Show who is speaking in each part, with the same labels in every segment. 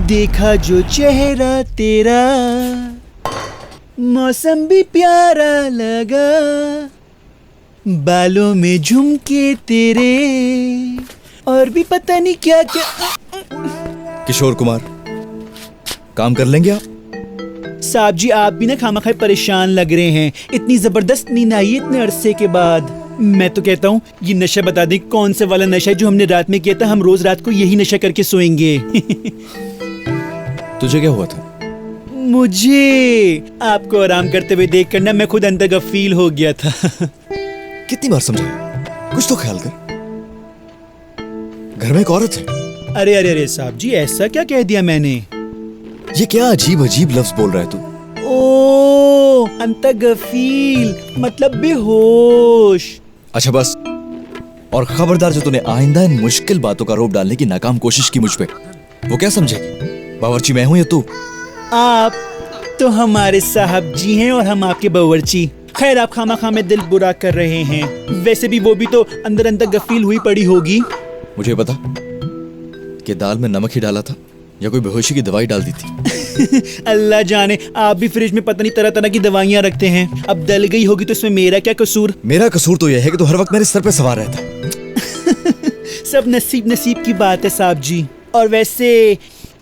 Speaker 1: देखा जो चेहरा तेरा, मौसम भी प्यारा लगा, बालों में झुमके तेरे, और भी पता नहीं क्या क्या।
Speaker 2: किशोर कुमार, काम कर लेंगे आप?
Speaker 1: साहब जी आप भी ना खामखा परेशान लग रहे हैं, इतनी जबरदस्त नींद आई इतने अरसे के बाद। मैं तो कहता हूँ ये नशा बता दें कौन से वाला नशा है जो हमने रात में किया था, हम रोज रात को यही नशा करके सोएंगे।
Speaker 2: तुझे क्या हुआ था?
Speaker 1: मुझे आपको आराम करते हुए देख कर ना मैं खुद अंदर गफील हो गया था।
Speaker 2: कितनी बार समझाया, कुछ तो ख्याल कर, घर में एक औरत है।
Speaker 1: अरे अरे अरे साहब जी ऐसा क्या कह दिया मैंने?
Speaker 2: ये क्या अजीब अजीब लफ्ज बोल रहा है तू?
Speaker 1: ओ अंतर गफील मतलब बेहोश।
Speaker 2: अच्छा बस, और खबरदार जो तूने आइंदा इन मुश्किल बातों का रोप डालने की नाकाम कोशिश की मुझ पे, वो क्या समझेगी? बावर्ची मैं हूं या तू?
Speaker 1: आप तो हमारे साहब जी हैं और हम आपके बावर्ची। खैर आप खामा में दिल बुरा कर रहे हैं, वैसे भी वो भी तो अंदर अंदर गफील हुई पड़ी होगी।
Speaker 2: मुझे बता कि दाल में नमक ही डाला था या कोई बेहोशी की दवाई डाल दी थी?
Speaker 1: अल्लाह जाने, आप भी फ्रिज में पता नहीं तरह तरह की दवाइयाँ रखते हैं। अब डल गई होगी तो इसमें मेरा क्या कसूर?
Speaker 2: मेरा कसूर तो यह है कि तू हर वक्त मेरे सर पे सवार रहता है।
Speaker 1: सब नसीब नसीब की बात है साहब जी। और वैसे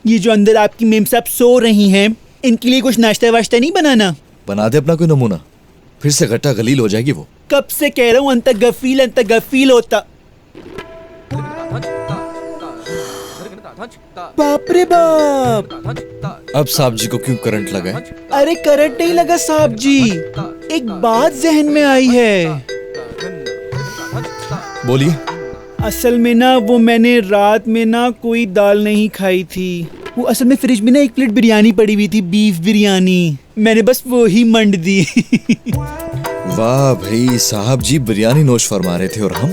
Speaker 1: ये जो अंदर आपकी मेम साहब सो रही हैं, इनके लिए कुछ नाश्ता वाश्ता नहीं बनाना?
Speaker 2: बना दे अपना कोई नमूना, फिर से गट्टा गलील हो जाएगी वो।
Speaker 1: कब से कह रहा हूँ अंतर गफील होता। बाप रे बाप,
Speaker 2: अब साहब जी को क्यों करंट लगा है?
Speaker 1: अरे करंट नहीं लगा साहब जी, एक बात जहन में आई है।
Speaker 2: बोलिए।
Speaker 1: असल में ना वो मैंने रात में ना कोई दाल नहीं खाई थी, वो असल में फ्रिज में ना एक प्लेट बिरयानी पड़ी हुई थी, बीफ बिरयानी, मैंने बस वो ही मंड दी।
Speaker 2: वाह भाई, साहब जी बिरयानी नोश फरमा रहे थे और हम?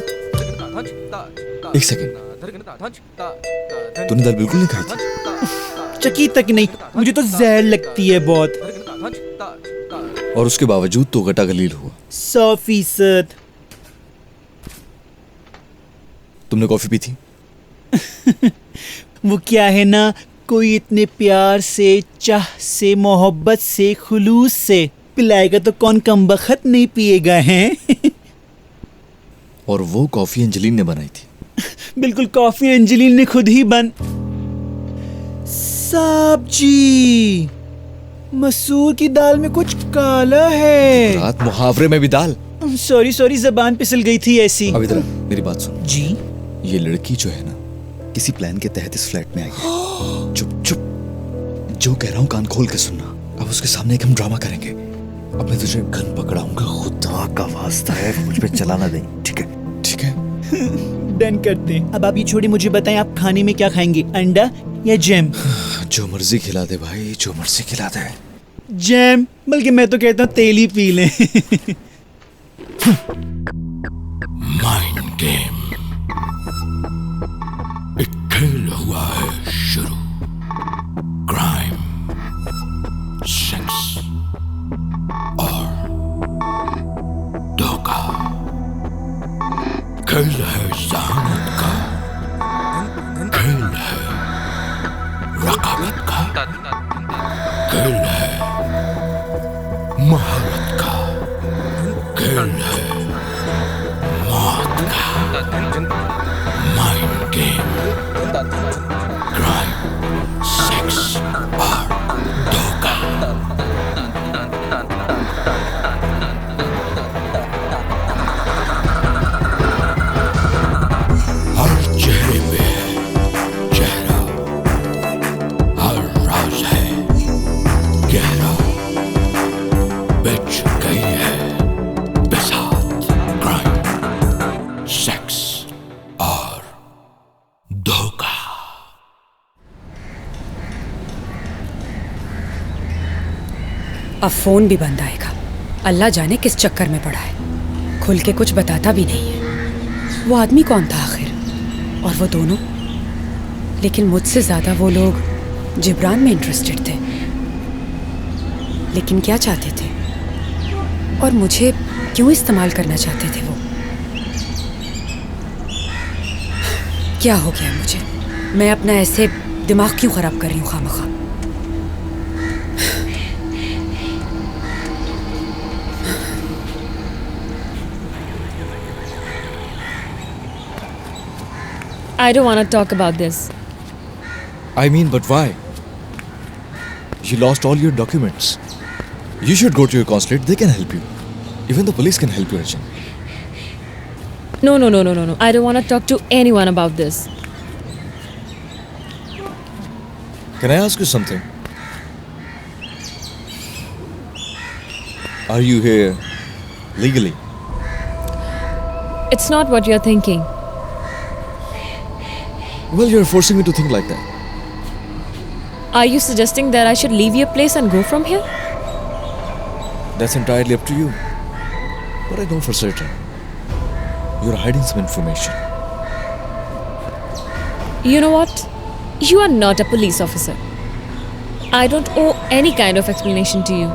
Speaker 2: एक सेकंड, तूने दाल बिल्कुल नहीं खाई थी?
Speaker 1: चकी तक नहीं, मुझे तो जहर लगती है बहुत।
Speaker 2: और उसके बावजूद तो गटा गलील हुआ?
Speaker 1: 100%।
Speaker 2: तुमने कॉफी पी थी?
Speaker 1: वो क्या है ना, कोई इतने प्यार से, चाह से, मोहब्बत से, खुलूस से पिलाएगा तो कौन कमबख्त नहीं पिएगा हैं?
Speaker 2: और वो कॉफी अंजलिन ने बनाई थी?
Speaker 1: बिल्कुल, कॉफी अंजलिन ने खुद ही साहब जी मसूर की दाल में कुछ काला है।
Speaker 2: रात मुहावरे में भी दाल?
Speaker 1: सॉरी जबान फिसल गई थी ऐसी।
Speaker 2: अब इधर मेरी बात सुन
Speaker 1: जी।
Speaker 2: ये लड़की जो है ना, किसी प्लान के तहत इस फ्लैट में आई है। चुप चुप, जो कह रहा हूँ कान खोल के सुनना। अब उसके सामने एक हम ड्रामा करेंगे। अब मैं तुझे गन पकड़ाऊंगा, खुदा का वास्ता है मुझ पे चलाना दे, ठीक है? ठीक है।
Speaker 1: डन करते हैं। अब आप ये छोड़िए, मुझे बताएं आप खाने में क्या खाएंगे, अंडा या जैम?
Speaker 2: जो मर्जी खिला दे भाई, जो मर्जी खिला दे।
Speaker 1: जैम, बल्कि मैं तो कहता हूँ तेल ही पी लें।
Speaker 3: माइंड गेम, एक खेल हुआ है शुरू। क्राइम, सेक्स और धोखा। खेल है जहानत का, खेल है रकाबत का, खेल है महारत का, खेल है मौत का। माइंड गेम, क्राइम, सेक्स और धोखा। हर चेहरे पे है चेहरा, हर राज है गहरा, बिछ गई है बिसात। क्राइम, सेक्स और धोखा।
Speaker 4: अब फोन भी बंद आएगा। अल्लाह जाने किस चक्कर में पड़ा है, खुल के कुछ बताता भी नहीं है। वो आदमी कौन था आखिर, और वो दोनों? लेकिन मुझसे ज्यादा वो लोग जिब्रान में इंटरेस्टेड थे। लेकिन क्या चाहते थे, और मुझे क्यों इस्तेमाल करना चाहते थे वो? क्या हो गया मुझे? मैं अपना ऐसे दिमाग क्यों खराब कर रही हूँ खामखा?
Speaker 5: I don't want to talk about this.
Speaker 2: I mean, but why? You lost all your documents. You should go to your consulate. They can help you. Even the police can help you, Arjun.
Speaker 5: No. I don't want to talk to anyone about this.
Speaker 2: Can I ask you something? Are you here legally?
Speaker 5: It's not what you're thinking.
Speaker 2: Well, you're forcing me to think like that.
Speaker 5: Are you suggesting that I should leave your place and go from here?
Speaker 2: That's entirely up to you. But I know for certain. You're hiding some information.
Speaker 5: You know what? You are not a police officer. I don't owe any kind of explanation to you.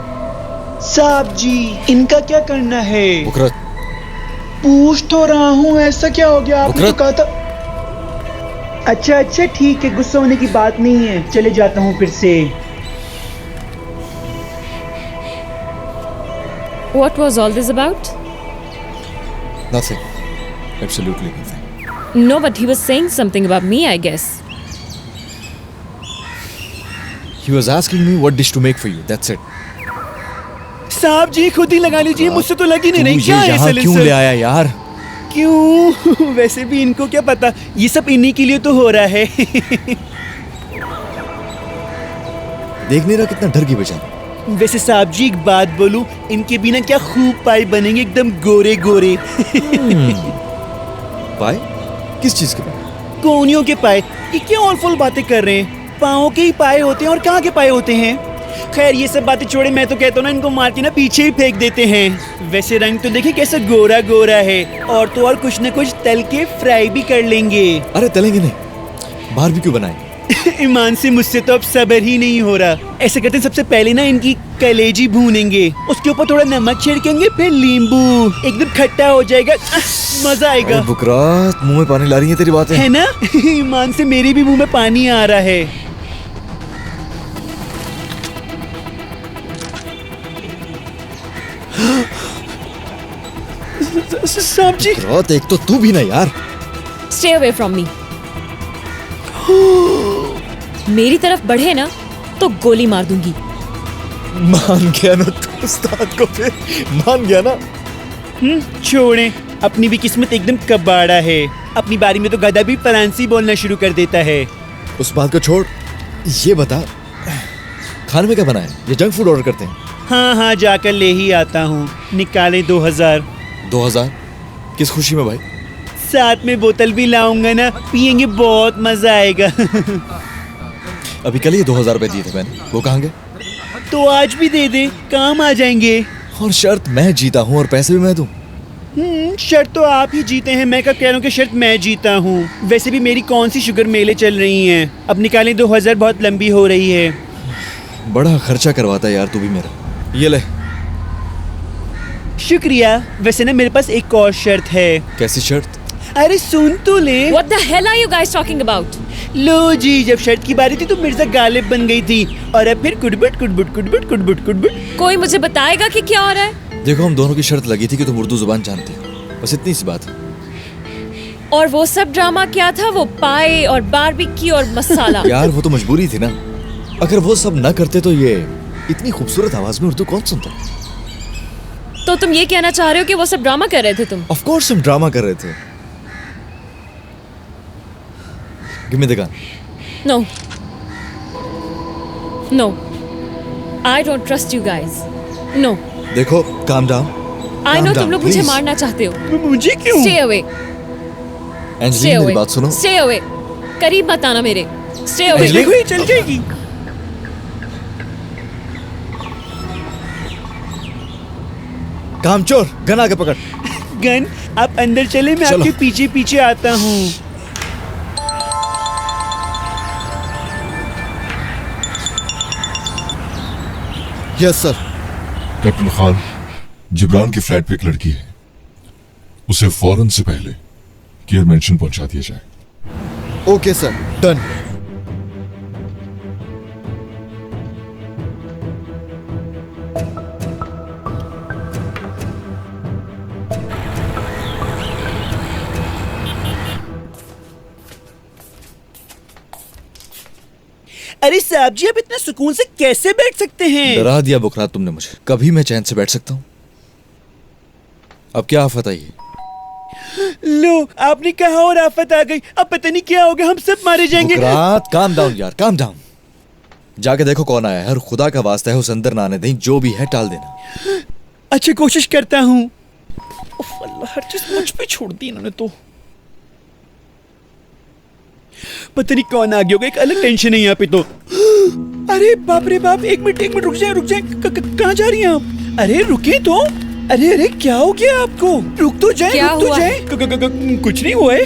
Speaker 1: साहब जी, इनका क्या करना है?
Speaker 2: Bukrat,
Speaker 1: पूछ तो रहा हूँ, ऐसा क्या हो गया? आपने तो
Speaker 2: बुकरत।
Speaker 1: कहा था। अच्छा ठीक है, गुस्सा होने की बात नहीं है, चले जाता हूँ फिर से।
Speaker 5: What was all this about?
Speaker 2: nothing. Absolutely nothing.
Speaker 5: No, but he was saying something about me, I guess.
Speaker 2: He was asking me what dish to make for you. That's it.
Speaker 1: साहब जी खुद ही लगा लीजिए, मुझसे तो लगी
Speaker 2: तू
Speaker 1: नहीं।
Speaker 2: ये
Speaker 1: क्या है
Speaker 2: यहाँ क्यों ले आया यार?
Speaker 1: क्यों? वैसे भी इनको क्या पता, ये सब इन्हीं के लिए तो हो रहा है।
Speaker 2: देख नहीं रहा कितना डर गई बेचारा।
Speaker 1: वैसे साहब जी एक बात बोलूं, इनके बिना क्या खूब पाई बनेंगे, एकदम गोरे गोरे।
Speaker 2: पाए? किस चीज के पाए?
Speaker 1: कोनियों के पाए। ये क्या और फुल बातें कर रहे हैं? पाँव के ही पाए होते हैं और कहाँ के पाए होते हैं? खैर ये सब बातें छोड़े, मैं तो कहता हूँ ना इनको मार के ना पीछे ही फेंक देते हैं। वैसे रंग तो देखिए कैसा गोरा गोरा है, और तो और कुछ न कुछ तल के फ्राई भी कर लेंगे।
Speaker 2: अरे तलेंगे नहीं, बारबेक्यू बनाएंगे।
Speaker 1: ईमान से मुझसे तो अब सब्र ही नहीं हो रहा। ऐसे करते हैं, सबसे पहले ना इनकी कलेजी भूनेंगे, उसके ऊपर थोड़ा नमक छिड़केंगे, फिर नींबू, एकदम खट्टा हो जाएगा, मजा आएगा।
Speaker 2: बुकरात, मुंह में पानी ला रही है तेरी बातें।
Speaker 1: है ना? ईमान से मेरे भी मुंह में पानी आ रहा है। साहब जी,
Speaker 2: बुकरात, एक तो तू भी ना यार।
Speaker 5: Stay away from me. मेरी तरफ बढ़े ना तो गोली मार दूंगी।
Speaker 2: मान गया ना तू उस्ताद को, फिर मान गया ना।
Speaker 1: छोड़ें, अपनी भी किस्मत एकदम कबाड़ा है। अपनी बारी में तो गधा भी फ्रांसी बोलना शुरू कर देता है।
Speaker 2: उस बात को छोड़, ये बता खाने में क्या बनाया? ये जंक फूड ऑर्डर करते हैं।
Speaker 1: हाँ जाकर ले ही आता हूँ। निकाले 2000।
Speaker 2: 2000? किस खुशी में भाई?
Speaker 1: साथ में बोतल भी लाऊंगा ना, पियेंगे, बहुत मजा आएगा।
Speaker 2: अभी कल ही 2000 रुपए दिए थे मैंने, वो कहाँ गए?
Speaker 1: तो आज भी दे दे, काम आ जाएंगे।
Speaker 2: और शर्त मैं जीता हूँ और पैसे भी मैं दूँ।
Speaker 1: शर्त तो आप ही जीते हैं, मैं कब कह रहा हूँ कि शर्त मैं जीता हूँ। वैसे भी मेरी कौन सी शुगर मेले चल रही हैं। अब निकालें 2000, बहुत लंबी हो रही है।
Speaker 2: बड़ा खर्चा करवाता है यार तू भी मेरा। ये ले।
Speaker 1: शुक्रिया। वैसे ना मेरे पास एक और शर्त है।
Speaker 2: कैसी शर्त?
Speaker 1: अरे सुन तो ले।
Speaker 5: What the hell are you guys talking about?
Speaker 1: लो जी, जब शर्त की बारी थी तो मिर्जा गालिब बन गई थी, और अब फिर कुटबुट कुटबुट कुटबुट कुटबुट कुटबुट।
Speaker 5: कोई मुझे बताएगा कि क्या हो रहा है?
Speaker 2: देखो, हम दोनों की शर्त लगी थी कि तुम उर्दू जुबान जानते हो, बस इतनी सी बात है।
Speaker 5: और वो सब ड्रामा क्या था? वो पाए और बारबेक्यू और मसाला।
Speaker 2: यार वो तो मजबूरी थी ना। अगर वो सब ना करते तो ये इतनी खूबसूरत आवाज में उर्दू कौन सुनता?
Speaker 5: तो तुम ये कहना चाह रहे हो कि वो सब ड्रामा कर रहे थे तुम?
Speaker 2: ऑफ कोर्स हम ड्रामा कर रहे थे। Give me the gun.
Speaker 5: No. No. I don't trust you guys. No.
Speaker 2: देखो, काम डाउन।
Speaker 5: I know तुम लोग मुझे मारना चाहते हो।
Speaker 1: मुझे क्यों?
Speaker 5: Stay away. Stay
Speaker 2: Angeline,
Speaker 5: away.
Speaker 2: मेरी बात सुनो।
Speaker 5: Stay away. करीब मत आना मेरे। Stay away.
Speaker 1: देखो ये चल जाएगी।
Speaker 2: कामचोर, गन आगे पकड़।
Speaker 1: गन, आप अंदर चले, मैं
Speaker 2: चलो।
Speaker 1: आपके पीछे पीछे आता हूँ।
Speaker 2: Yes sir.
Speaker 3: Captain Khan, Jibran के फ्लैट पे एक लड़की है, उसे फौरन से पहले केयर मेंशन पहुंचा दिया जाए।
Speaker 2: Okay sir, done.
Speaker 1: अरे साहब जी, आप इतना सुकून से कैसे बैठ सकते हैं?
Speaker 2: डरा दिया बुकरात तुमने मुझे। कभी मैं चैन से बैठ सकता हूँ? अब क्या आफत आई?
Speaker 1: लो, आपने कहा और आफत आ गई। अब पता नहीं क्या होगा, हम सब मारे जाएंगे।
Speaker 2: बुकरात काम डाउन यार, काम डाउन। जाके देखो कौन आया है और खुदा का वास्ता है उस अंदर ना आने दें, जो भी है टाल देना।
Speaker 1: अच्छा, कोशिश करता हूँ। अल्लाह, हर चीज मुझ पे छोड़ दी इन्होंने तो। पता नहीं कौन आ गया होगा, एक अलग टेंशन है यहाँ पे तो। अरे बाप रे बाप, एक मिनट रुक जाए। कहाँ जा रही हैं आप? अरे रुके तो। अरे क्या हो गया आपको? रुक तो जाए,
Speaker 4: क्या
Speaker 1: रुक तो
Speaker 4: हुआ
Speaker 1: जाए। कुछ नहीं हुआ है।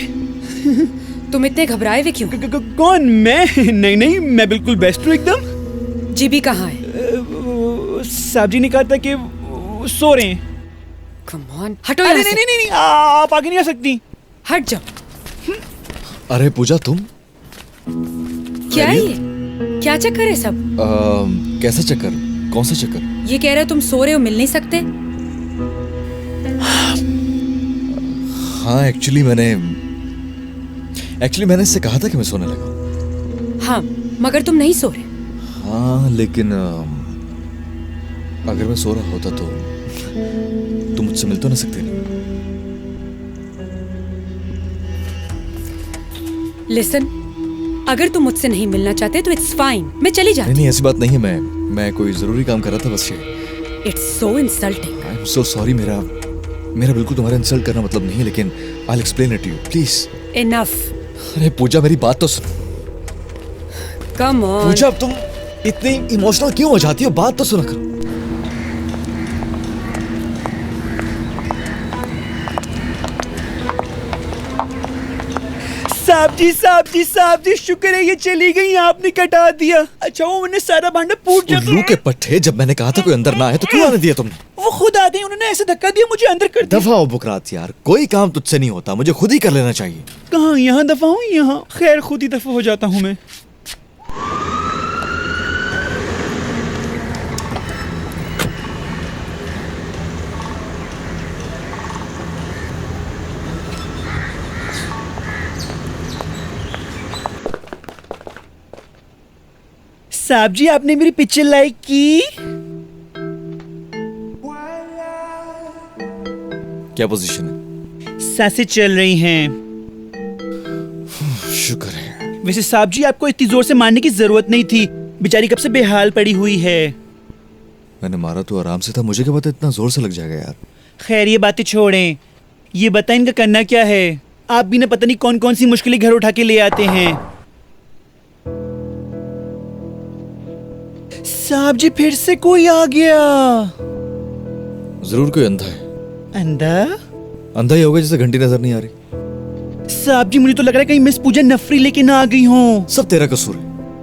Speaker 4: तुम इतने घबराए हुए क्यों?
Speaker 1: कौन? मैं? नहीं, मैं बिल्कुल बेस्ट हूँ एकदम।
Speaker 4: जीबी कहाँ है?
Speaker 1: साहब जी ने कहा था कि सो रहे हैं।
Speaker 4: कम ऑन, हटो
Speaker 1: अरे
Speaker 4: यहाँ से।
Speaker 1: नहीं, आप आगे नहीं आ सकती।
Speaker 4: हट जाओ।
Speaker 2: अरे पूजा, तुम
Speaker 4: क्या है ये? क्या चक्कर है सब?
Speaker 2: कैसा चक्कर? कौन सा चक्कर?
Speaker 4: ये कह रहे हो तुम सो रहे हो, मिल नहीं सकते?
Speaker 2: हाँ, एक्चुअली मैंने इससे कहा था कि मैं सोने लगा।
Speaker 4: हाँ, मगर तुम नहीं सो रहे।
Speaker 2: हाँ, लेकिन अगर मैं सो रहा होता तो तुम मुझसे मिल तो ना सकते ना?
Speaker 4: लिसन, अगर तुम मुझसे नहीं मिलना चाहते तो इट्स फाइन, मैं चली जाती।
Speaker 2: नहीं, ऐसी बात नहीं है। मैं कोई जरूरी काम कर रहा था बस। ये
Speaker 4: it's so insulting.
Speaker 2: I am so sorry. मेरा बिल्कुल तुम्हारा इंसल्ट करना मतलब नहीं है, लेकिन I will explain it to you please.
Speaker 4: Enough.
Speaker 2: अरे पूजा, मेरी बात तो सुनो।
Speaker 4: Come on.
Speaker 2: पूजा, अब तुम इतनी इमोशनल क्यों हो जाती हो? बात तो सुना करो।
Speaker 1: साहब जी, शुक्र है ये चली गई, आपने कटा दिया। अच्छा, वो मैंने सारा भांडा फूट जाता।
Speaker 2: उल्लू के पट्टे, जब मैंने कहा था कोई अंदर ना आए तो क्यों आने दिया तुमने?
Speaker 1: वो खुद आ गई, उन्होंने ऐसे धक्का दिया, मुझे अंदर कर दिया।
Speaker 2: दफा हो बुकरात यार, कोई काम तुझसे नहीं होता, मुझे खुद ही कर लेना चाहिए।
Speaker 1: कहाँ यहाँ दफा हूँ? यहाँ खैर खुद ही दफा हो जाता हूँ मैं। साहब जी, आपने मेरी पिक्चर लाइक की?
Speaker 2: क्या पोजीशन है?
Speaker 1: सांसें चल रही हैं।
Speaker 2: शुक्र है।
Speaker 1: वैसे साहब जी, आपको इतनी जोर से मारने की जरूरत नहीं थी, बेचारी कब से बेहाल पड़ी हुई है।
Speaker 2: मैंने मारा तो आराम से था, मुझे क्या पता इतना जोर से लग जाएगा यार।
Speaker 1: खैर ये बातें छोड़ें, ये बताएं इनका करना क्या है। आप भी ना पता नहीं कौन कौन सी मुश्किलें घर उठा के ले आते हैं। साहब जी, फिर से कोई आ गया।
Speaker 2: जरूर कोई अंधा है।
Speaker 1: अंधा?
Speaker 2: अंधा ही होगा जिसे घंटी नजर नहीं आ रही।
Speaker 1: साहब जी, मुझे तो लग रहा है कहीं मिस पूजा नफरी लेके ना आ गई हो।
Speaker 2: सब तेरा कसूर है।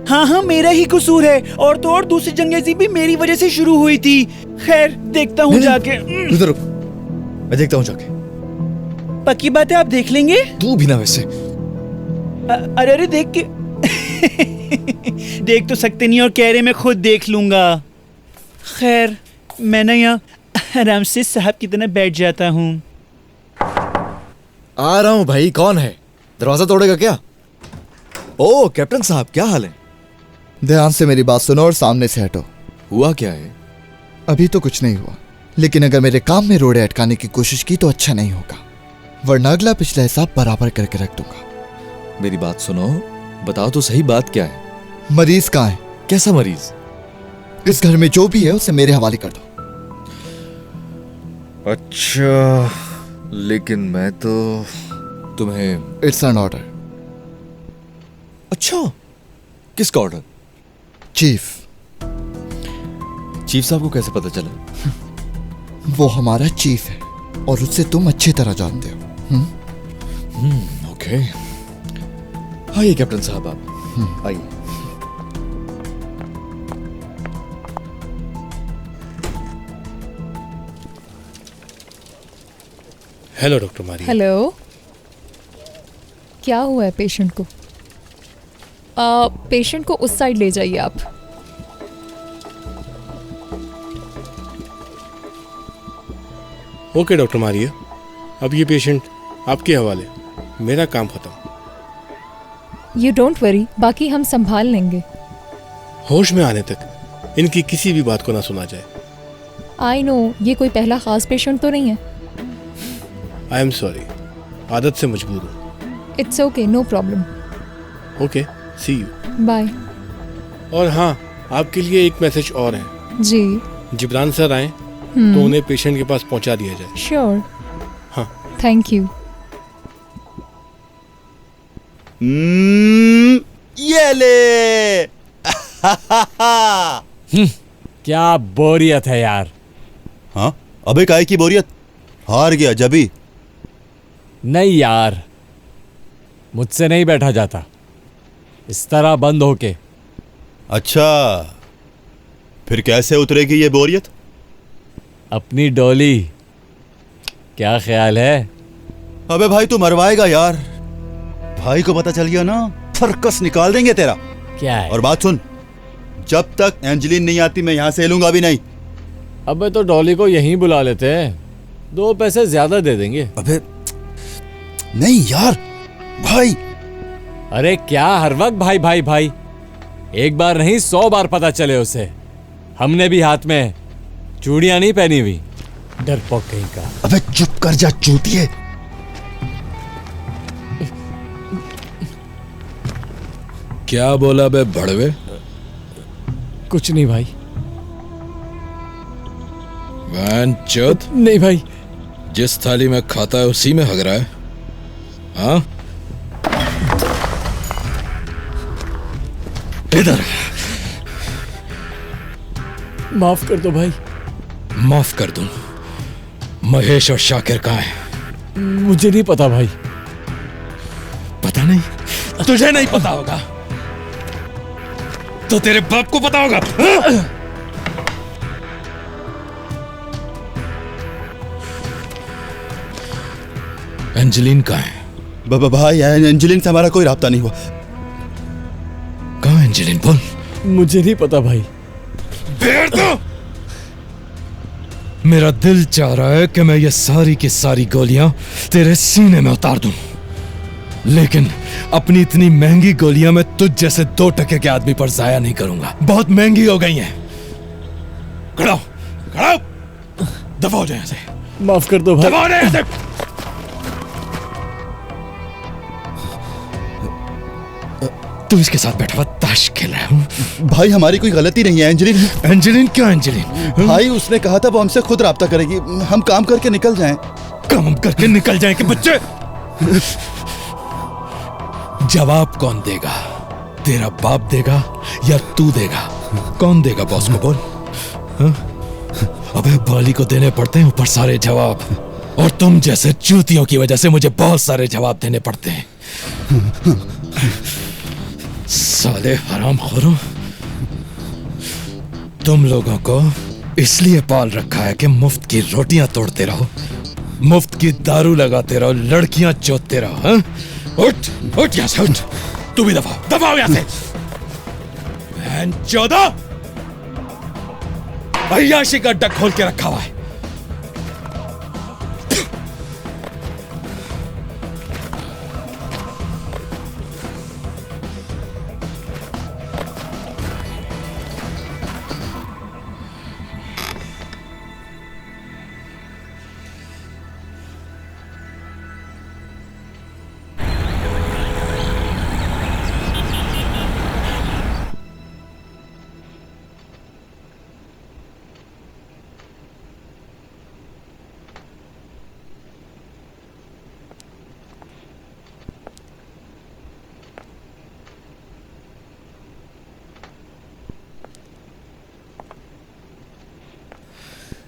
Speaker 1: हाँ, मेरा ही कसूर है। और तो और दूसरी जंगेज़ी भी मेरी वजह से शुरू हुई थी। खैर देखता हूँ जाके।
Speaker 2: इधर रुक, मैं देखता हूँ जाके।
Speaker 1: पक्की बात है, आप देख लेंगे?
Speaker 2: तू भी ना वैसे।
Speaker 1: अरे देख के देख तो सकते नहीं और कह रहे मैं खुद देख लूंगा। खैर मैं ना यहाँ आराम से साहब की तरह बैठ जाता हूँ।
Speaker 2: आ रहा हूँ भाई। कौन है? दरवाजा तोड़ेगा क्या? ओ कैप्टन साहब, क्या हाल है?
Speaker 6: ध्यान से मेरी बात सुनो और सामने से हटो।
Speaker 2: हुआ क्या है?
Speaker 6: अभी तो कुछ नहीं हुआ, लेकिन अगर मेरे काम में रोड़े अटकाने की कोशिश की तो अच्छा नहीं होगा, वरना अगला पिछला हिसाब बराबर करके रख दूंगा।
Speaker 2: मेरी बात सुनो, बताओ तो सही, बात क्या है?
Speaker 6: मरीज कहाँ है?
Speaker 2: कैसा मरीज?
Speaker 6: इस घर में जो भी है उसे मेरे हवाले कर दो।
Speaker 2: अच्छा, लेकिन मैं तो तुम्हें।
Speaker 6: It's an order.
Speaker 2: अच्छा, किसका ऑर्डर?
Speaker 6: चीफ।
Speaker 2: चीफ साहब को कैसे पता चला?
Speaker 6: वो हमारा चीफ है और उससे तुम अच्छी तरह जानते हो।
Speaker 2: ओके। आइए कैप्टन साहब, आप आइए।
Speaker 7: Hello doctor Maria.
Speaker 8: हेलो। क्या हुआ है पेशेंट को? पेशेंट को उस साइड ले जाइए आप।
Speaker 7: ओके डॉक्टर मारिया, अब ये पेशेंट आपके हवाले, मेरा काम खत्म।
Speaker 8: यू डोंट वरी, बाकी हम संभाल लेंगे।
Speaker 7: होश में आने तक इनकी किसी भी बात को ना सुना जाए।
Speaker 8: आई नो, ये कोई पहला खास पेशेंट तो नहीं है।
Speaker 7: आई एम सॉरी, आदत से मजबूर हूँ।
Speaker 8: It's okay, no problem.
Speaker 7: Okay, see you.
Speaker 8: Bye.
Speaker 7: और हाँ, आपके लिए एक मैसेज और है।
Speaker 8: जी।
Speaker 7: जिब्रान सर आए तो उन्हें पेशेंट के पास पहुंचा दिया जाए।
Speaker 8: श्योर।
Speaker 7: हाँ।
Speaker 8: Thank you.
Speaker 2: ये ले।
Speaker 9: क्या बोरियत है यार।
Speaker 2: हाँ, अबे काहे की बोरियत? हार गया जबी।
Speaker 9: नहीं यार, मुझसे नहीं बैठा जाता इस तरह बंद होके।
Speaker 2: अच्छा, फिर कैसे उतरेगी ये बोरियत?
Speaker 9: अपनी डोली, क्या ख्याल है?
Speaker 2: अबे भाई तू मरवाएगा यार। भाई को पता चल गया ना, फरकस निकाल देंगे तेरा।
Speaker 9: क्या है?
Speaker 2: और बात सुन, जब तक एंजलिन नहीं आती मैं यहां से हिलूंगा भी नहीं।
Speaker 9: अबे तो डॉली को यहीं बुला लेते हैं, 2 पैसे ज्यादा दे देंगे।
Speaker 2: अबे नहीं यार भाई।
Speaker 9: अरे क्या हर वक्त भाई भाई भाई? एक बार नहीं 100 बार पता चले उसे। हमने भी हाथ में चूड़ियां नहीं पहनी हुई, डरपोक कहीं का।
Speaker 2: अबे चुप कर जा चूतिए।
Speaker 10: क्या बोला बे भड़वे?
Speaker 9: कुछ नहीं भाई।
Speaker 10: चोद
Speaker 9: नहीं भाई।
Speaker 10: जिस थाली में खाता है उसी में हग रहा है। हाँ, इधर।
Speaker 9: माफ कर दो भाई।
Speaker 10: माफ कर दूं? महेश और शाकिर कहाँ हैं?
Speaker 9: मुझे नहीं पता भाई।
Speaker 10: पता नहीं? तुझे नहीं पता होगा तो तेरे बाप को पता होगा। हाँ? एंजलिन कहाँ है?
Speaker 2: भाई एंजलिन से हमारा कोई राब्ता नहीं हुआ।
Speaker 10: कहाँ है एंजलिन? बोल।
Speaker 9: मुझे नहीं पता भाई।
Speaker 10: बेर दो। मेरा दिल चाह रहा है कि मैं ये सारी की सारी गोलियां तेरे सीने में उतार दूं, लेकिन अपनी इतनी महंगी गोलियां मैं तुझ जैसे 2 टके के आदमी पर जाया नहीं करूंगा। बहुत महंगी हो गई हैं। खड़ा हो, खड़ा हो। दफा हो जाए यहाँ से।
Speaker 9: माफ कर दो भाई।
Speaker 10: दफा हो जाए यहाँ से। तू इसके साथ बैठा हुआ ताश खेल रहा है।
Speaker 2: भाई हमारी कोई गलती नहीं है। एंजलिन।
Speaker 10: एंजलिन क्या एंजलिन?
Speaker 2: भाई उसने कहा था वो हमसे खुद राब्ता करेगी, हम काम करके निकल जाएं।
Speaker 10: काम करके निकल जाएं कि बच्चे? जवाब कौन देगा? तेरा बाप देगा या तू देगा? कौन देगा बॉस को? बोल। हाँ? अबे बाली को देने पड़ते हैं ऊपर सारे जवाब, और तुम जैसे चूतियों की वजह से मुझे बहुत सारे जवाब देने पड़ते हैं। साले हरामखोरों, तुम लोगों को इसलिए पाल रखा है कि मुफ्त की रोटियां तोड़ते रहो, मुफ्त की दारू लगाते रहो, लड़कियां चोदते रहो। हाँ? उठ उठ यहाँ से, उठ। तू भी दफाओ यहाँ से। चौदह अय्याशी का अड्डा खोल के रखा हुआ है।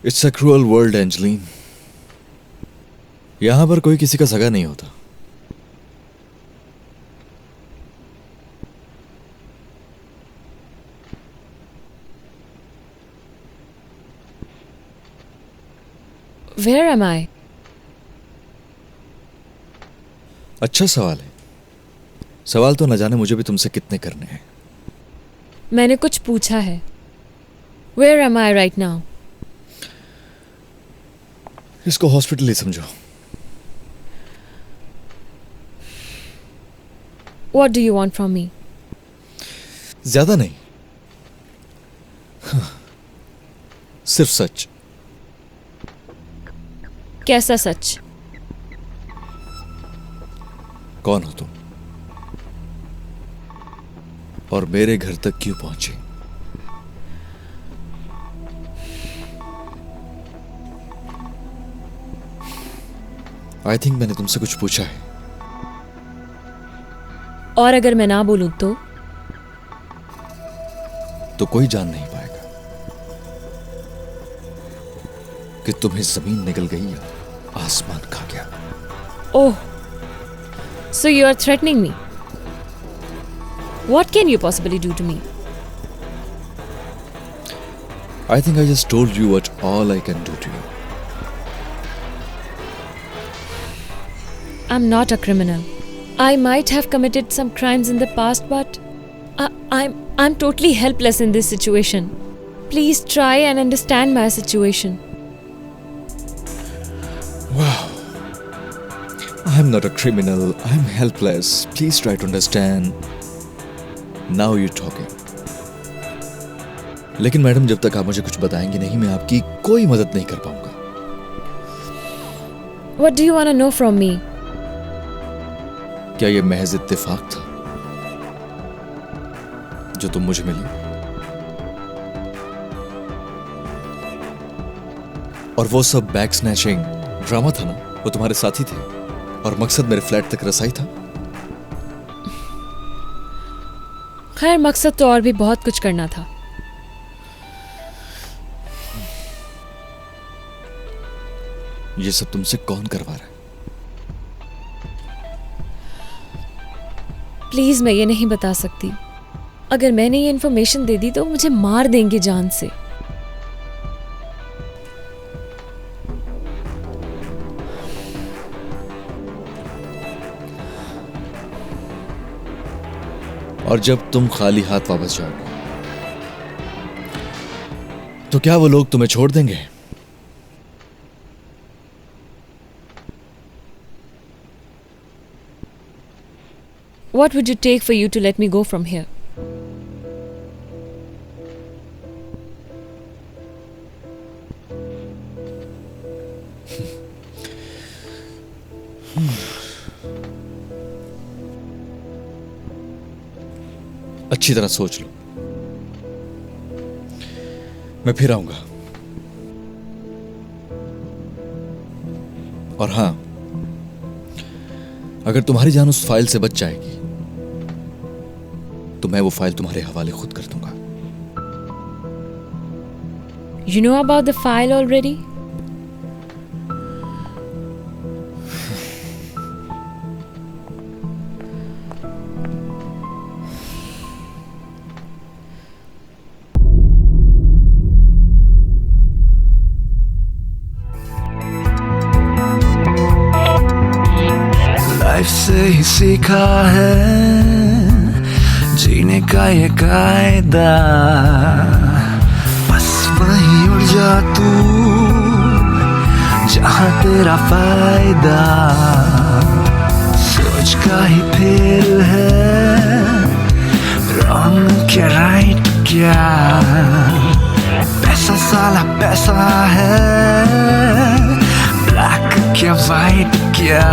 Speaker 2: It's a cruel world Angeline. यहां पर कोई किसी का सगा नहीं होता।
Speaker 5: Where am I?
Speaker 2: अच्छा सवाल है। सवाल तो न जाने मुझे भी तुमसे कितने करने हैं।
Speaker 5: मैंने कुछ पूछा है। Where am I right now?
Speaker 2: इसको हॉस्पिटल ही समझो।
Speaker 5: What do you want from me?
Speaker 2: ज्यादा नहीं, सिर्फ सच।
Speaker 5: कैसा सच?
Speaker 2: कौन हो तुम और मेरे घर तक क्यों पहुंची? आई थिंक मैंने तुमसे कुछ पूछा है।
Speaker 5: और अगर मैं ना बोलूं
Speaker 2: तो कोई जान नहीं पाएगा कि तुम्हें जमीन निकल गई या आसमान खा गया।
Speaker 5: ओह, so you are threatening me. What can you possibly do to me?
Speaker 2: I think I just told you what all I can do to you.
Speaker 5: I'm not a criminal. I might have committed some crimes in the past, but I'm totally helpless in this situation. Please try and understand my situation.
Speaker 2: Wow. I'm not a criminal. I'm helpless. Please try to understand. Now you're talking. लेकिन madam, जब तक आप मुझे कुछ बताएंगे नहीं, मैं आपकी कोई मदद नहीं कर पाऊंगा।
Speaker 5: What do you want to know from me?
Speaker 2: क्या ये महज इत्तेफाक था जो तुम मुझे मिली? और वो सब बैग स्नैचिंग ड्रामा था ना? वो तुम्हारे साथी थे और मकसद मेरे फ्लैट तक रसाई था।
Speaker 5: खैर, मकसद तो और भी बहुत कुछ करना था।
Speaker 2: ये सब तुमसे कौन करवा रहा है?
Speaker 5: प्लीज, मैं ये नहीं बता सकती। अगर मैंने ये इन्फॉर्मेशन दे दी तो मुझे मार देंगे जान से।
Speaker 2: और जब तुम खाली हाथ वापस जाओगे तो क्या वो लोग तुम्हें छोड़ देंगे?
Speaker 5: What would you take for you to let me go from here?
Speaker 2: अच्छी तरह सोच लो, मैं फिर आऊंगा। और हां, अगर तुम्हारी जान उस फाइल से बच जाएगी तो मैं वो फाइल तुम्हारे हवाले खुद कर दूंगा।
Speaker 5: You know about the file already?
Speaker 11: Life से ही सीखा है जीने का ये कायदा, बस वहीं उड़ जा तू जहां तेरा फायदा। सोच का ही फेल है, रॉन्ग क्या राइट क्या, पैसा साला पैसा है, ब्लैक क्या वाइट क्या।